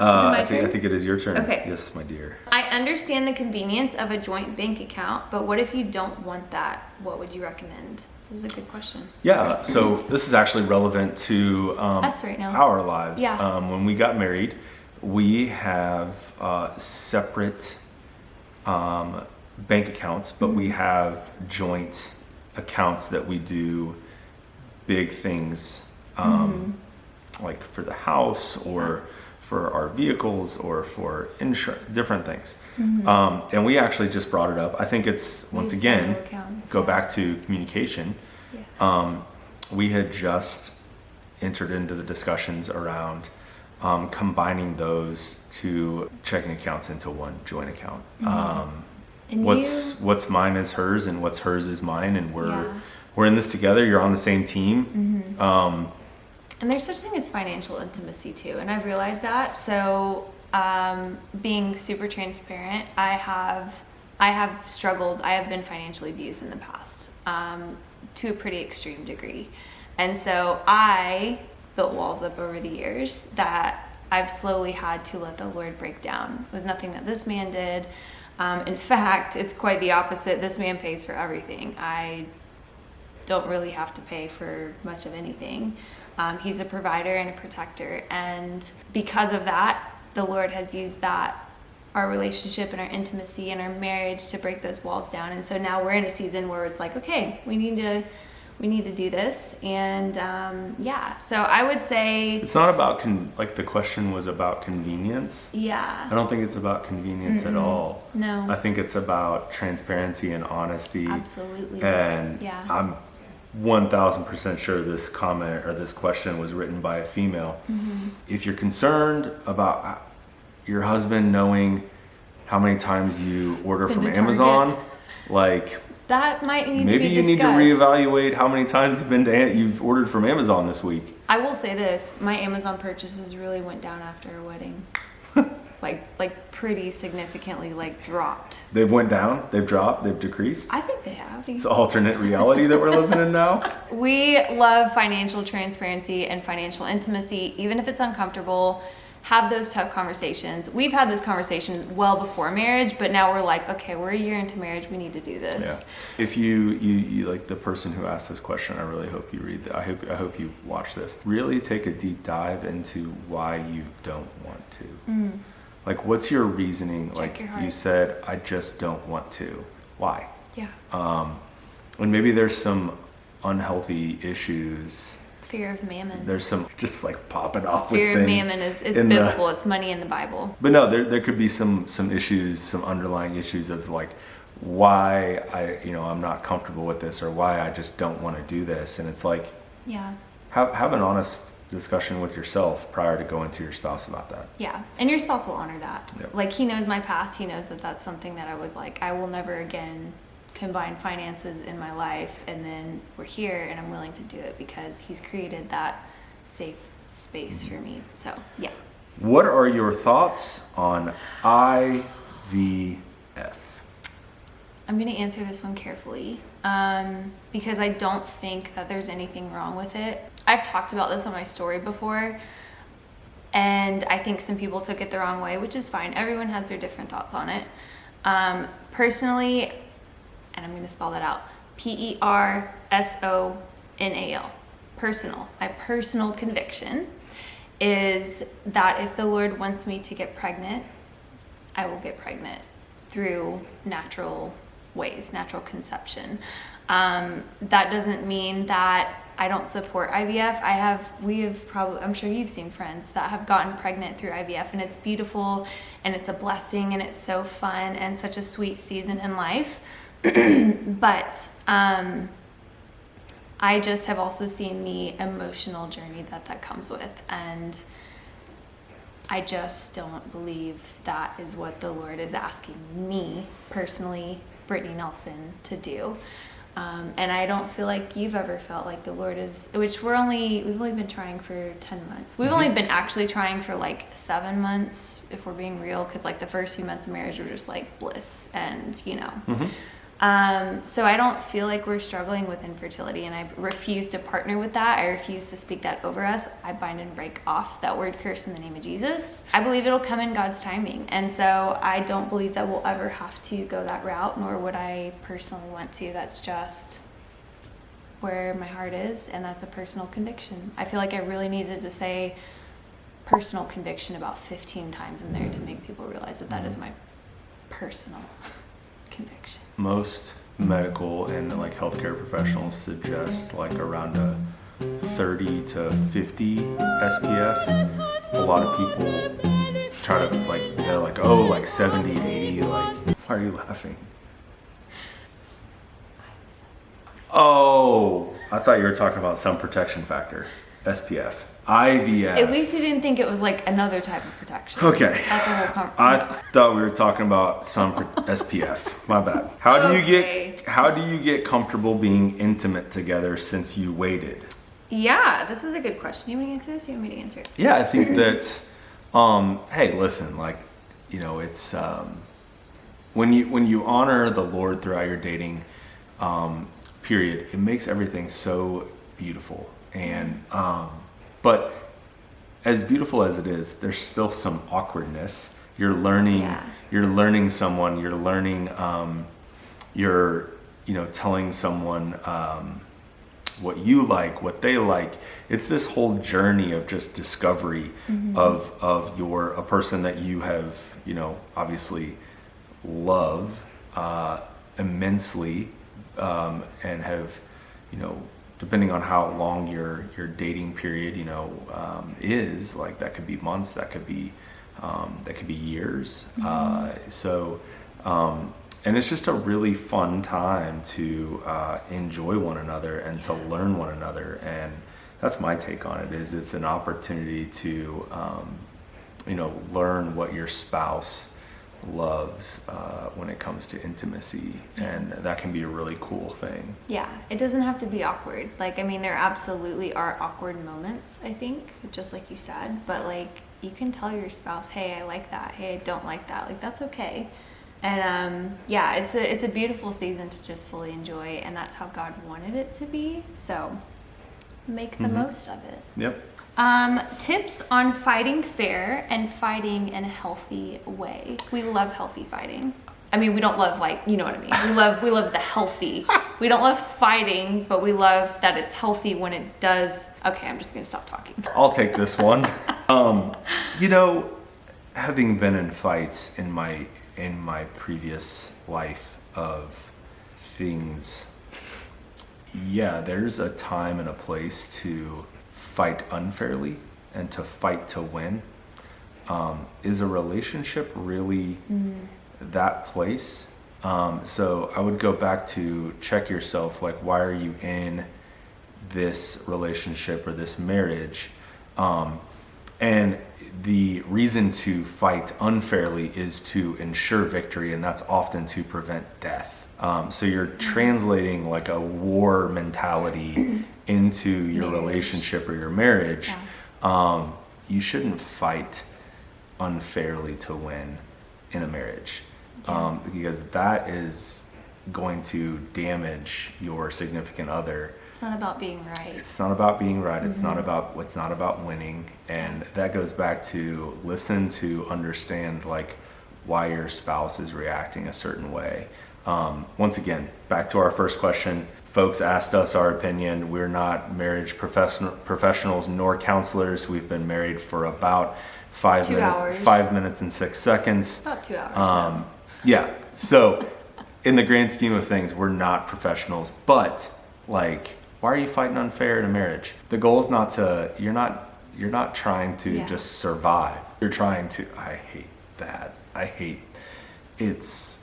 I think it is your turn. Okay. Yes, my dear. I understand the convenience of a joint bank account, but what if you don't want that? What would you recommend? This is a good question. Yeah, so this is actually relevant to us right now. Our lives. Yeah. When we got married, we have separate bank accounts, but we have joint accounts that we do big things like for the house or for our vehicles or for insurance, different things. And we actually just brought it up. I think it's, once again, go back to communication. We had just entered into the discussions around combining those two checking accounts into one joint account. What's mine is hers, and what's hers is mine, and we're in this together. You're on the same team. And there's such thing as financial intimacy too, and I've realized that. So being super transparent, I have struggled. I have been financially abused in the past to a pretty extreme degree, and so I built walls up over the years that I've slowly had to let the Lord break down. It was nothing that this man did. In fact, it's quite the opposite. This man pays for everything. I don't really have to pay for much of anything. He's a provider and a protector. And because of that, the Lord has used that, our relationship and our intimacy and our marriage, to break those walls down. And so now we're in a season where it's like, okay, we need to do this. And so I would say it's not about the question was about convenience. Yeah. I don't think it's about convenience at all. No. I think it's about transparency and honesty. Absolutely. And I'm 1000% sure this comment or this question was written by a female. If you're concerned about your husband knowing how many times you order from Amazon, that might need maybe to be you need to discussed. Reevaluate how many times you've ordered from Amazon this week. I will say this, my Amazon purchases really went down after our wedding. like pretty significantly, dropped. They've went down, they've dropped, they've decreased. I think they have. It's an alternate reality that we're living in now. We love financial transparency and financial intimacy, even if it's uncomfortable. Have those tough conversations. We've had this conversation well before marriage, but now we're like, okay, we're a year into marriage, we need to do this. Yeah. If you like the person who asked this question, I really hope you read that. I hope you watch this. Really take a deep dive into why you don't want to. What's your reasoning? Check your heart. You said, I just don't want to. Why? Yeah. And maybe there's some unhealthy issues. Fear of mammon. There's some just popping off Fear with things. Fear of mammon it's biblical. It's money in the Bible. But no, there could be some issues, some underlying issues of why I'm not comfortable with this, or why I just don't want to do this. And it's have an honest discussion with yourself prior to going to your spouse about that. Yeah, and your spouse will honor that. Yep. He knows my past. He knows that that's something that I was I will never again combine finances in my life, and then we're here and I'm willing to do it because he's created that safe space for me. So yeah. What are your thoughts on IVF? I'm going to answer this one carefully because I don't think that there's anything wrong with it. I've talked about this on my story before, and I think some people took it the wrong way, which is fine. Everyone has their different thoughts on it. Personally, and I'm going to spell that out, Personal. Personal. My personal conviction is that if the Lord wants me to get pregnant, I will get pregnant through natural ways, natural conception. That doesn't mean that I don't support IVF. I'm sure you've seen friends that have gotten pregnant through IVF, and it's beautiful and it's a blessing and it's so fun and such a sweet season in life. But I just have also seen the emotional journey that comes with, and I just don't believe that is what the Lord is asking me personally, Brittany Nelson, to do. And I don't feel like you've ever felt like the Lord is, which we've only been trying for 10 months. We've only been actually trying for 7 months, if we're being real, because the first few months of marriage were just bliss and So I don't feel like we're struggling with infertility, and I refuse to partner with that. I refuse to speak that over us. I bind and break off that word curse in the name of Jesus. I believe it'll come in God's timing. And so I don't believe that we'll ever have to go that route, nor would I personally want to. That's just where my heart is, and that's a personal conviction. I feel like I really needed to say personal conviction about 15 times in there to make people realize that that is my personal conviction. Most medical and like healthcare professionals suggest like around a 30 to 50 SPF. A lot of people try to like, they're like, oh, like 70, 80, like, why are you laughing? Oh, I thought you were talking about sun protection factor, SPF. IVF. At least you didn't think it was like another type of protection. Okay. That's a whole I thought we were talking about SPF. My bad. How do you get comfortable being intimate together since you waited? Yeah, this is a good question. You want to answer this? Or you want me to answer it? Yeah, I think that. Hey, listen. Like, you know, it's when you honor the Lord throughout your dating period, it makes everything so beautiful. And but as beautiful as it is, there's still some awkwardness. You're learning. Yeah. You're learning someone. You're learning. You're telling someone what you like, what they like. It's this whole journey of just discovery of a person that you have obviously love immensely, and have depending on how long your dating period is, like that could be months, that could be years. And it's just a really fun time to enjoy one another and to learn one another. And that's my take on it. Is it's an opportunity to learn what your spouse loves when it comes to intimacy, and that can be a really cool thing. Yeah, it doesn't have to be awkward. Like, I mean, there absolutely are awkward moments, I think, just like you said, but like you can tell your spouse, hey, I like that, hey, I don't like that, like that's okay. And yeah, it's a beautiful season to just fully enjoy, and that's how God wanted it to be, so make the most of it. Yep. Tips on fighting fair and fighting in a healthy way. We love healthy fighting. I mean, we don't love you know what I mean. We love the healthy. We don't love fighting, but we love that it's healthy when it does. Okay, I'm just gonna stop talking. I'll take this one. Having been in fights in my previous life of things, yeah, there's a time and a place to fight unfairly and to fight to win. Is a relationship really that place? So I would go back to check yourself, like, why are you in this relationship or this marriage? And the reason to fight unfairly is to ensure victory, and that's often to prevent death. So you're translating like a war mentality into your relationship or your marriage. Yeah. You shouldn't fight unfairly to win in a marriage, because that is going to damage your significant other. It's not about being right. It's not about being right. It's not about winning. And that goes back to listen to understand like why your spouse is reacting a certain way. Once again, back to our first question. Folks asked us our opinion. We're not marriage professionals nor counselors. We've been married for about 5 minutes and 6 seconds. About 2 hours. Yeah. So in the grand scheme of things, we're not professionals, but like, why are you fighting unfair in a marriage? The goal is not to, you're not trying to just survive. You're trying to, I hate that. It's,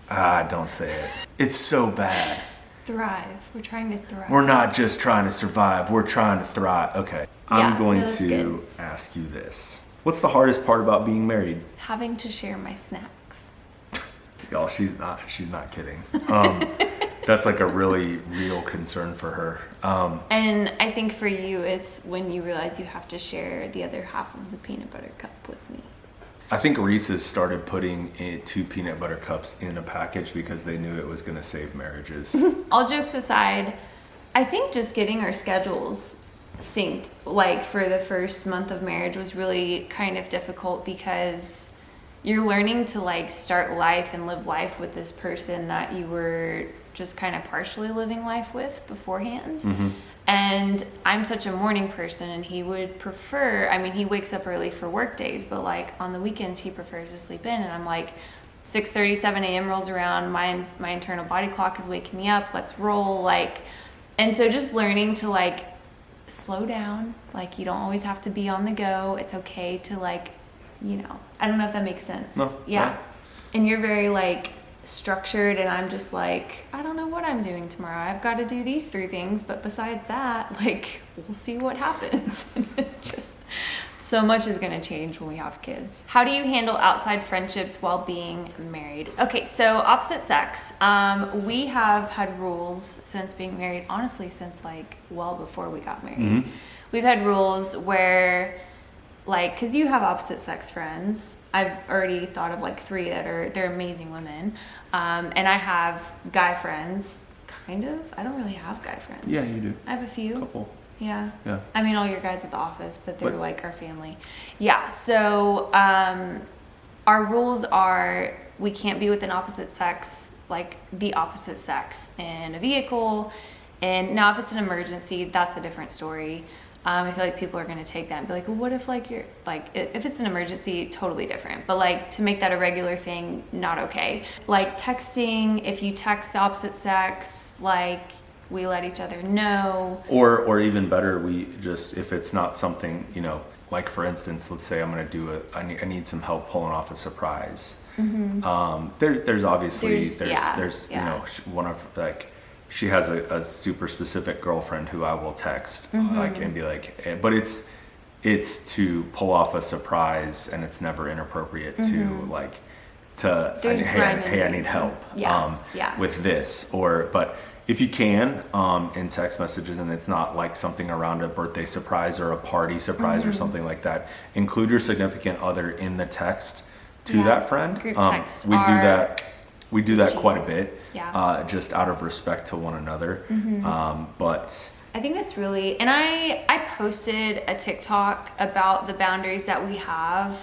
don't say it. It's so bad. Thrive. We're trying to thrive. We're not just trying to survive. We're trying to thrive. Okay. I'm going to good. ask you this. What's the hardest part about being married? Having to share my snacks. Y'all, she's not kidding. That's like a really real concern for her. And I think for you, it's when you realize you have to share the other half of the peanut butter cup with me. I think Reese's started putting 2 peanut butter cups in a package because they knew it was going to save marriages. All jokes aside, I think just getting our schedules synced, like for the first month of marriage, was really kind of difficult because you're learning to like start life and live life with this person that you were just kind of partially living life with beforehand. Mm-hmm. And I'm such a morning person, and he would prefer, I mean, he wakes up early for work days, but like on the weekends he prefers to sleep in. And I'm like, 6:30, 7 a.m. rolls around, my internal body clock is waking me up, let's roll. Like, and so just learning to like slow down, like you don't always have to be on the go. It's okay to like, you know, I don't know if that makes sense. No. Yeah. No. And you're very like structured, and I'm just like, I don't know what I'm doing tomorrow. I've got to do these 3 things, but besides that, like, we'll see what happens. Just so much is going to change when we have kids. How do you handle outside friendships while being married? Okay, so opposite sex. We have had rules since being married, honestly, since like well before we got married. Mm-hmm. We've had rules where, like, because you have opposite sex friends. I've already thought of like 3 they're amazing women. And I have guy friends, kind of. I don't really have guy friends. Yeah, you do. I have a few. Couple. Yeah. Yeah. I mean, all your guys at the office, but they're like our family. Yeah. So our rules are we can't be with an opposite sex, like the opposite sex in a vehicle. And now if it's an emergency, that's a different story. I feel like people are going to take that and be like, well, what if like you're like, if it's an emergency, totally different. But like to make that a regular thing, not okay. Like texting, if you text the opposite sex, like we let each other know. Or even better, we just, if it's not something, you know, like for instance, let's say I'm going to do I need some help pulling off a surprise. Mm-hmm. There's obviously, there's you know, one of like, she has a super specific girlfriend who I will text, like, and be like, but it's to pull off a surprise, and it's never inappropriate to like, hey, I need help with this, but if you can, in text messages, and it's not like something around a birthday surprise or a party surprise or something like that, include your significant other in the text to that friend. Group text. We do that quite a bit, just out of respect to one another. But I think that's really, and I posted a TikTok about the boundaries that we have.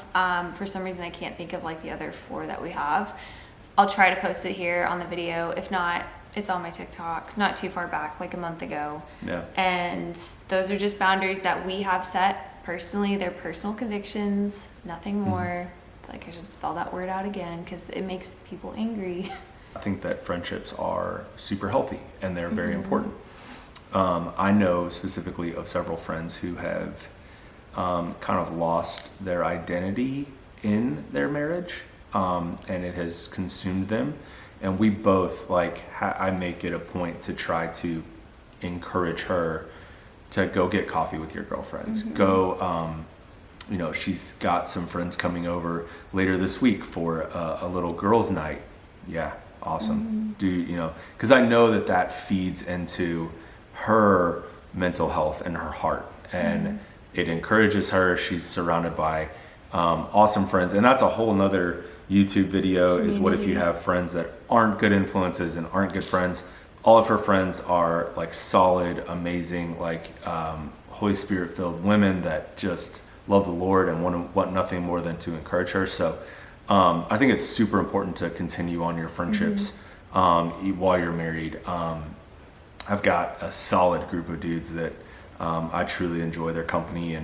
For some reason, I can't think of like the other 4 that we have. I'll try to post it here on the video. If not, it's on my TikTok, not too far back, like a month ago. Yeah. And those are just boundaries that we have set personally. They're personal convictions, nothing more. Like I should spell that word out again because it makes people angry. I think that friendships are super healthy and they're very important. I know specifically of several friends who have kind of lost their identity in their marriage, and it has consumed them. And we both, like, I make it a point to try to encourage her to go get coffee with your girlfriends. Go, you know, she's got some friends coming over later this week for a little girls' night. Yeah, awesome. You know, because I know that feeds into her mental health and her heart, and it encourages her. She's surrounded by awesome friends, and that's a whole nother YouTube video. Is what if you have friends that aren't good influences and aren't good friends? All of her friends are like solid, amazing, like Holy Spirit filled women that just love the Lord and want nothing more than to encourage her. So I think it's super important to continue on your friendships while you're married. I've got a solid group of dudes that I truly enjoy their company,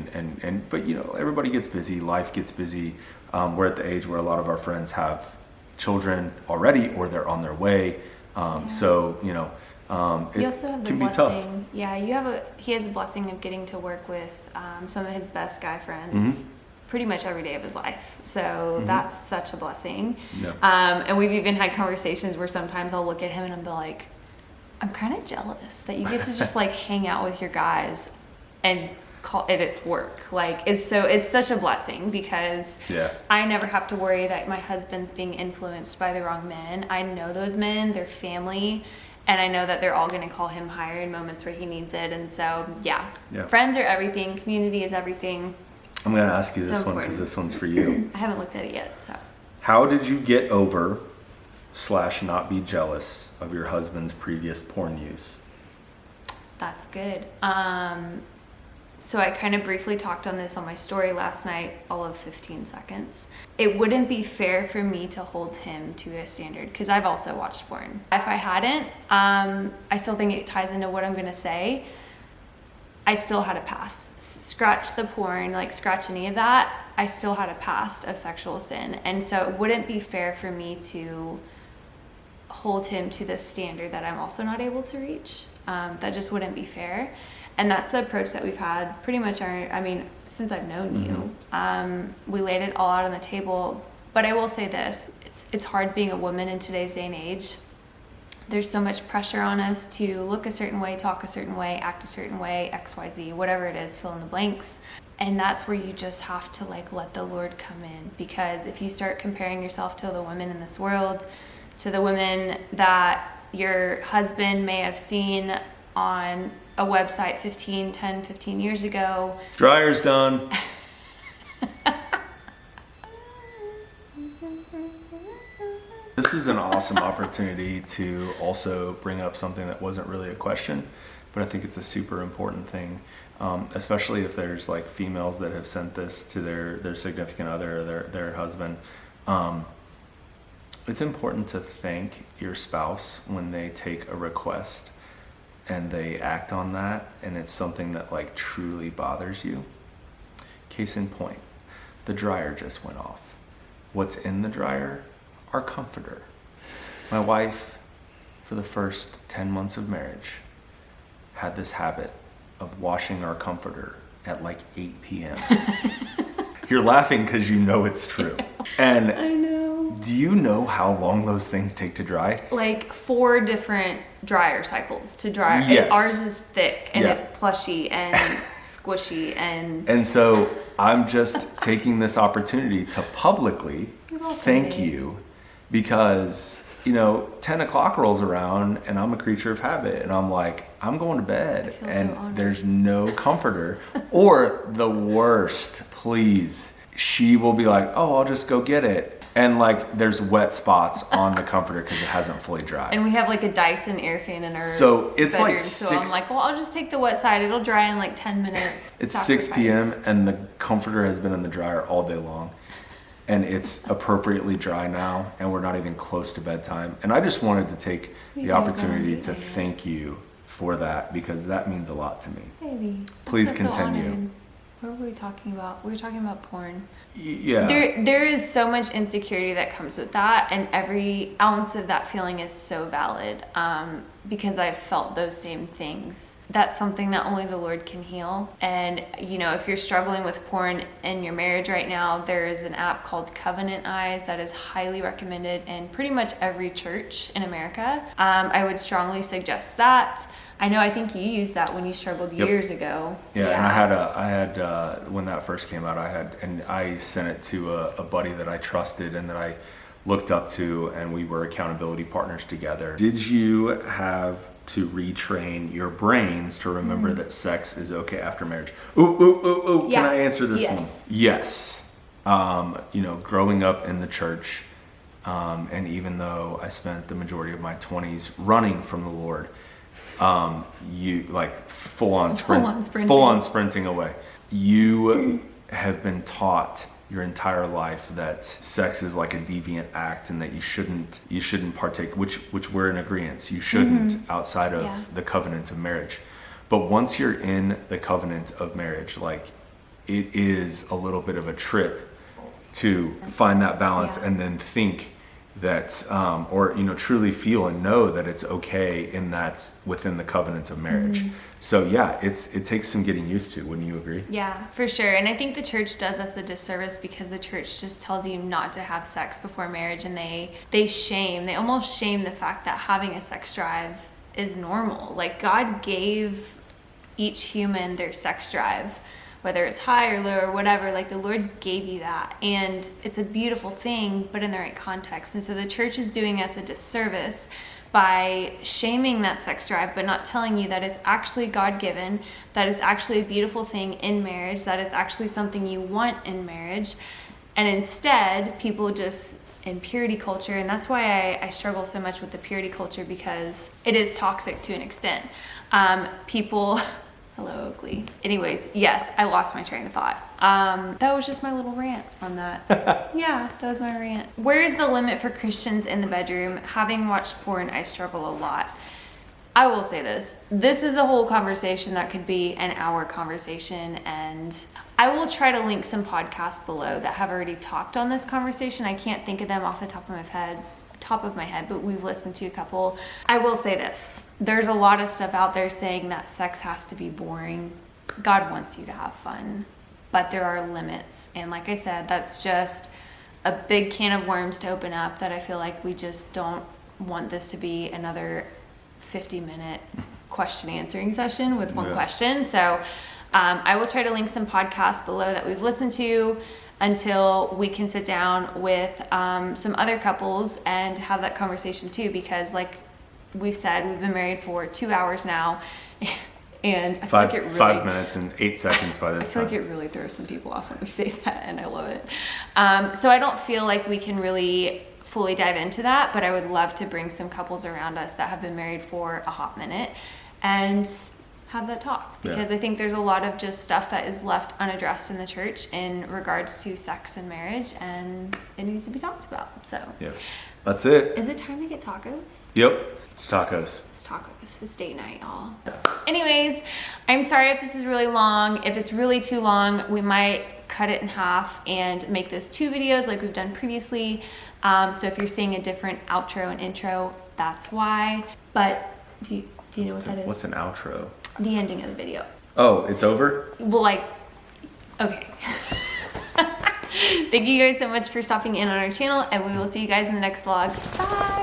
but you know, everybody gets busy, life gets busy. We're at the age where a lot of our friends have children already, or they're on their way. So you know, you also have the can blessing. Be tough. Yeah, he has a blessing of getting to work with some of his best guy friends pretty much every day of his life. So that's such a blessing. Yeah. And we've even had conversations where sometimes I'll look at him and I'll be like, I'm kind of jealous that you get to just like hang out with your guys and call it its work. Like it's such a blessing because I never have to worry that my husband's being influenced by the wrong men. I know those men, they're family, and I know that they're all going to call him higher in moments where he needs it. And so, friends are everything. Community is everything. I'm going to ask you this So one because important. this one's for you. I haven't looked at it yet, so. How did you get over / not be jealous of your husband's previous porn use? That's good. So I kind of briefly talked on this on my story last night, all of 15 seconds. It wouldn't be fair for me to hold him to a standard because I've also watched porn. If I hadn't, I still think it ties into what I'm going to say. I still had a past. Scratch the porn, like scratch any of that. I still had a past of sexual sin. And so it wouldn't be fair for me to hold him to the standard that I'm also not able to reach. That just wouldn't be fair. And that's the approach that we've had pretty much since I've known you. We laid it all out on the table. But I will say this, it's hard being a woman in today's day and age. There's so much pressure on us to look a certain way, talk a certain way, act a certain way, XYZ, whatever it is, fill in the blanks. And that's where you just have to let the Lord come in. Because if you start comparing yourself to the women in this world, to the women that your husband may have seen on a website 15 years ago. Dryer's done. This is an awesome opportunity to also bring up something that wasn't really a question, but I think it's a super important thing, especially if there's females that have sent this to their significant other or their husband. It's important to thank your spouse when they take a request and they act on that, and it's something that truly bothers you. Case in point, the dryer just went off. What's in the dryer? Our comforter. My wife, for the first 10 months of marriage, had this habit of washing our comforter at 8 p.m. You're laughing because you know it's true. And I know. Do you know how long those things take to dry? 4 different dryer cycles to dry. Yes. And ours is thick and Yeah. it's plushy and squishy and... And so I'm just taking this opportunity to publicly You're welcome, thank babe. you because, 10 o'clock rolls around and I'm a creature of habit and I'm I'm going to bed I feel and so honored. there's no comforter. Or the worst, please, she will be oh, I'll just go get it. And there's wet spots on the comforter because it hasn't fully dried. And we have a Dyson air fan in our So it's bedroom, 6. so I'm well, I'll just take the wet side. It'll dry in 10 minutes. It's 6 Sacrifice. p.m. and the comforter has been in the dryer all day long. And it's appropriately dry now, and we're not even close to bedtime. And I just wanted to take the opportunity to thank you for that because that means a lot to me. Baby. Please I feel so continue. honored. What were we talking about? We were talking about porn. Yeah. There is so much insecurity that comes with that, and every ounce of that feeling is so valid because I've felt those same things. That's something that only the Lord can heal. And if you're struggling with porn in your marriage right now, there is an app called Covenant Eyes that is highly recommended in pretty much every church in America. I would strongly suggest that. I think you used that when you struggled years ago. Yeah, and I had when that first came out, I sent it to a buddy that I trusted and that I looked up to, and we were accountability partners together. Did you have to retrain your brains to remember that sex is okay after marriage? Ooh. Yeah. Can I answer this Yes. one? Yes. Growing up in the church, and even though I spent the majority of my 20s running from the Lord, you full on sprinting away. You have been taught your entire life that sex is a deviant act and that you shouldn't partake, which we're in agreement. You shouldn't outside of the covenant of marriage. But once you're in the covenant of marriage, it is a little bit of a trip to find that balance and then think that or truly feel and know that it's okay in that within the covenant of marriage. So yeah, it takes some getting used to. Wouldn't you agree? Yeah, for sure. And I think the church does us a disservice because the church just tells you not to have sex before marriage, and they almost shame the fact that having a sex drive is normal. God gave each human their sex drive, whether it's high or low or whatever. The Lord gave you that, and it's a beautiful thing, but in the right context. And so the church is doing us a disservice by shaming that sex drive, but not telling you that it's actually God-given, that it's actually a beautiful thing in marriage, that it's actually something you want in marriage. And instead, people just, in purity culture, and that's why I struggle so much with the purity culture, because it is toxic to an extent. People, hello Oakley. Anyways, yes, I lost my train of thought. That was just my little rant on that. Yeah, that was my rant. Where is the limit for Christians in the bedroom? Having watched porn, I struggle a lot. I will say this. This is a whole conversation that could be an hour conversation, and I will try to link some podcasts below that have already talked on this conversation. I can't think of them off the top of my head, but we've listened to a couple. I will say this. There's a lot of stuff out there saying that sex has to be boring. God wants you to have fun, but there are limits. And like I said, that's just a big can of worms to open up that I feel like we just don't want this to be another 50-minute question answering session with one question. So I will try to link some podcasts below that we've listened to until we can sit down with some other couples and have that conversation too, because like we've said, we've been married for 2 hours now, and I feel like it really, 5 minutes and 8 seconds by this time. I feel like it really throws some people off when we say that, and I love it. So I don't feel like we can really fully dive into that, but I would love to bring some couples around us that have been married for a hot minute and have that talk, because I think there's a lot of just stuff that is left unaddressed in the church in regards to sex and marriage, and it needs to be talked about. So yeah, that's it. Is it time to get tacos? Yep, it's tacos. It's tacos. It's date night, y'all. Yeah. Anyways, I'm sorry if this is really long. If it's really too long, we might cut it in half and make this 2 videos like we've done previously. So if you're seeing a different outro and intro, that's why. But do you know what that is? What's an outro? The ending of the video. Oh, it's over? Well, like, okay. Thank you guys so much for stopping in on our channel, and we will see you guys in the next vlog. Bye!